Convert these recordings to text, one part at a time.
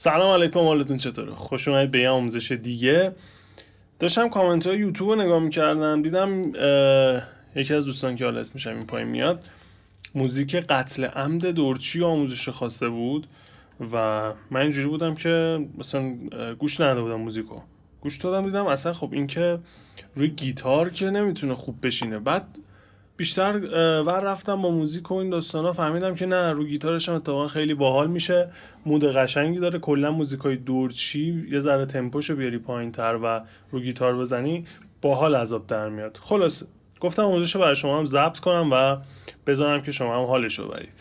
سلام علیکم، حالتون چطوره؟ خوش اومدید به یه آموزش دیگه. داشتم کامنت های یوتیوب رو نگاه میکردم، دیدم یکی از دوستان که حالا اسمش این پایین میاد موزیک قتل عمد دورچی آموزش خواسته بود و من اینجوری بودم که مثلا گوش نداده بودم موزیکو. گوش دادم دیدم اصلا خب این که روی گیتار که نمیتونه خوب بشینه. بعد بیشتر ور رفتم با موزیک و این داستانا، فهمیدم که نه، رو گیتارش هم اتفاقا خیلی باحال میشه، مود قشنگی داره. کلا موزیکای دورچی یه ذره تمپوشو بیاری پایین‌تر و رو گیتار بزنی باحال عذاب در میاد. خلاص گفتم موزیکشو برای شما هم ضبط کنم و بذارم که شما هم حالشو برید.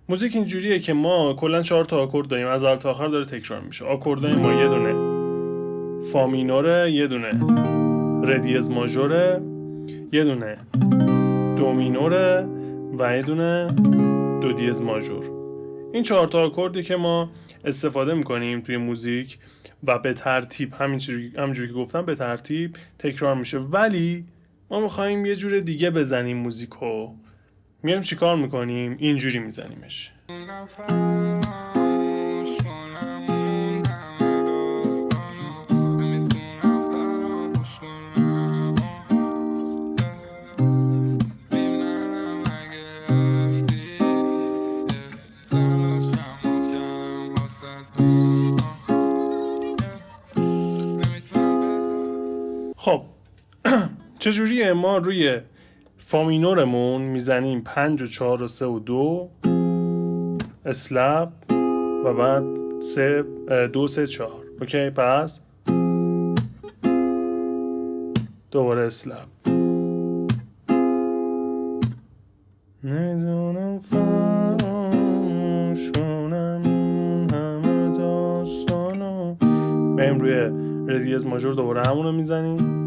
موزیک اینجوریه که ما کلا 4 تا آکورد داریم، از اول تا آخر داره تکرار میشه. آکوردهای ما یه دونه فا مینوره، یه دونه ره دیز ماژوره، یه دونه دو مینوره و یه دونه دو دیز ماژور. این 4 تا آکوردی که ما استفاده میکنیم توی موزیک و به ترتیب همینجوری که گفتم به ترتیب تکرار میشه. ولی ما میخوایم یه جور دیگه بزنیم موزیکو. میایم چیکار میکنیم؟ اینجوری میزنیمش. خب چجوریه؟ ما روی فا مینورمون میزنیم 5 و 4 و 3 و 2 اسلپ و بعد 2 3 4. اوکی، پس دوباره اسلپ. نمیدونم فراموش کنم همه داستانو. بریم روی ره دیز ماژور، دوباره همونو میزنیم.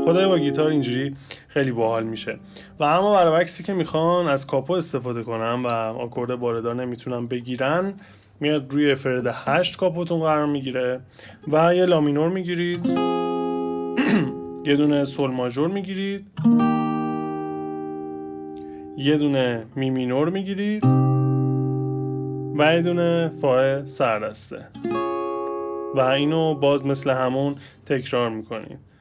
خدای با گیتار اینجوری خیلی باحال میشه. و اما برعکسی که میخوان از کاپو استفاده کنن و آکورد باردار نمیتونن بگیرن، میاد روی فرد 8 کاپوتون قرار میگیره و یه لامینور میگیرید یه دونه سول ماژور میگیرید، یه دونه می مینور میگیرید و یه دونه فا سردسته و اینو باز مثل همون تکرار میکنید.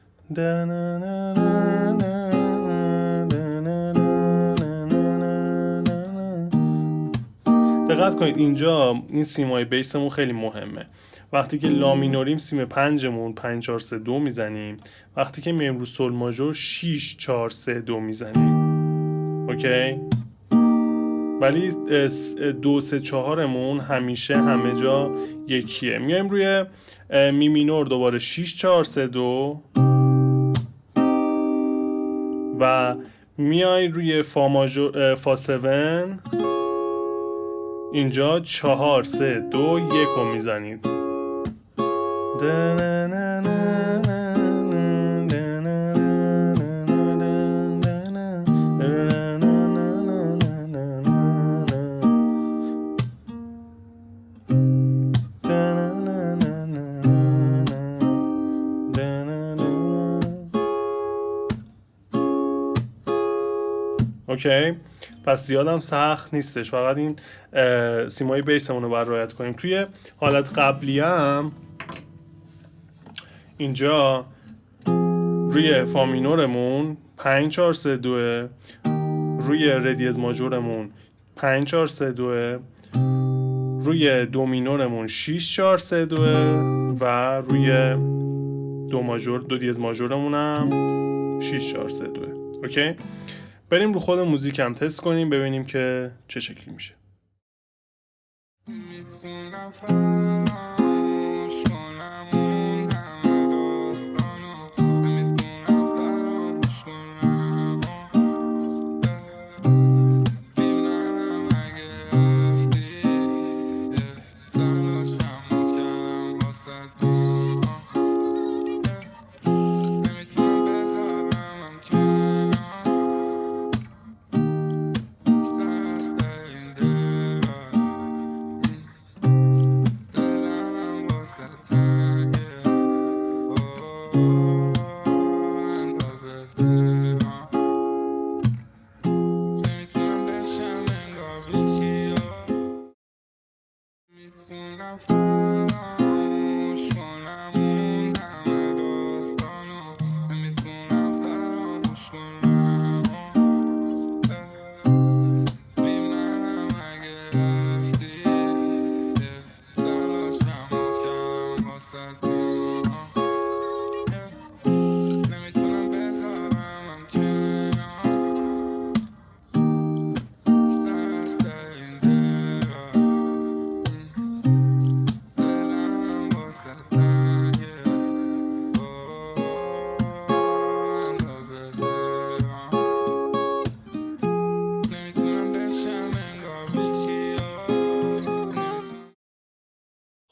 دقت کنید اینجا این سیمای بیسمون خیلی مهمه. وقتی که لا مینوریم سیم 5مون 5 4 3 2 میزنیم، وقتی که میایم رو سول ماژور 6 4 3 2 میزنیم. اوکی؟ ولی 2 3 4مون همیشه همه جا یکیه. میایم روی می مینور دوباره 6 4 3 2 و میای روی فا ماژور فا 7 اینجا 4 3 2 1 رو میزنید. اوکی، پس زیادم سخت نیستش، فقط این سیمای بیسمون رو باید رعایت کنیم. توی حالت قبلی هم اینجا روی فا مینورمون 5 4 3 2، روی ره دیز ماژورمون 5 4 3 2، روی دو مینورمون 6 4 3 2 و روی دو دیز ماژورمون هم 6 4 3 2. اوکی، بریم رو خود موزیک هم تست کنیم ببینیم که چه شکلی میشه.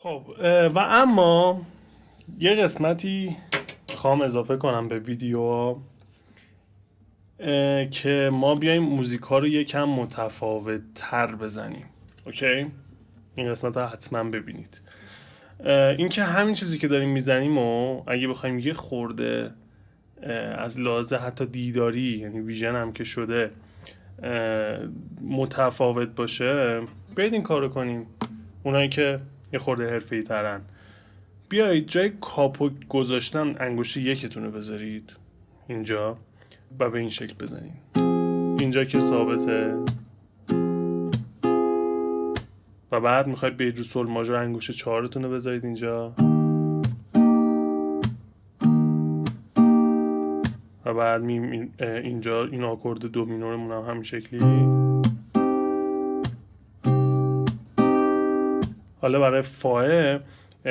خب و اما یه قسمتی میخوام اضافه کنم به ویدیو که ما بیایم موزیک ها رو یکم متفاوت تر بزنیم. اوکی؟ این قسمت ها حتما ببینید. این که همین چیزی که داریم میزنیم و اگه بخوایم یه خورده از لحاظ حتی دیداری، یعنی ویژن هم که شده، متفاوت باشه، بیاید این کارو کنیم. اونایی که یه خورده حرفه‌ای ترن، بیایید جای کاپو گذاشتن انگشت یکتون رو بذارید اینجا و به این شکل بزنید. اینجا که ثابته و بعد میخواید به رو سول ماژور انگشت چهارتون رو بذارید اینجا و بعد اینجا این آکورد دو مینورمون هم همین شکلی. حالا برای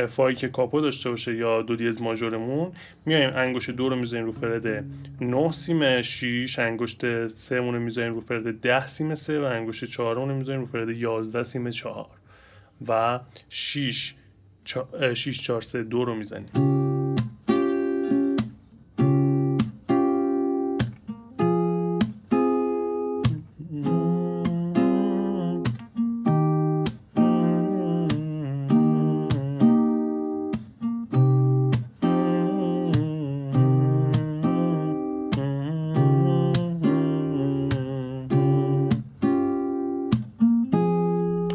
فای که کاپو داشته باشه یا دو دیز ماژورمون، میایم انگشت دو رو میذاریم رو فرد 9 سیم 6، انگشت 3 مون رو میذاریم رو فرد 10 سیم 3 و انگشت 4 مون رو میذاریم رو فرد 11 سیم 4 و 6 4 3 2 رو میزنیم.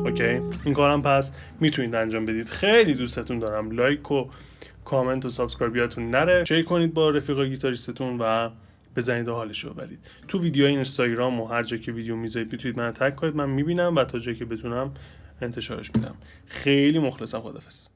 اوکی، این کارم پس میتونید انجام بدید. خیلی دوستتون دارم. لایک و کامنت و سابسکرایب یادتون نره. شیر کنید با رفیقای گیتاریستتون و بزنید و حالشو ببرید. تو ویدیوهای اینستاگرام و هر جا که ویدیو میذارید میتونید من تگ کنید، من میبینم و تا جایی که بتونم انتشارش میدم. خیلی مخلصم. خداحافظ.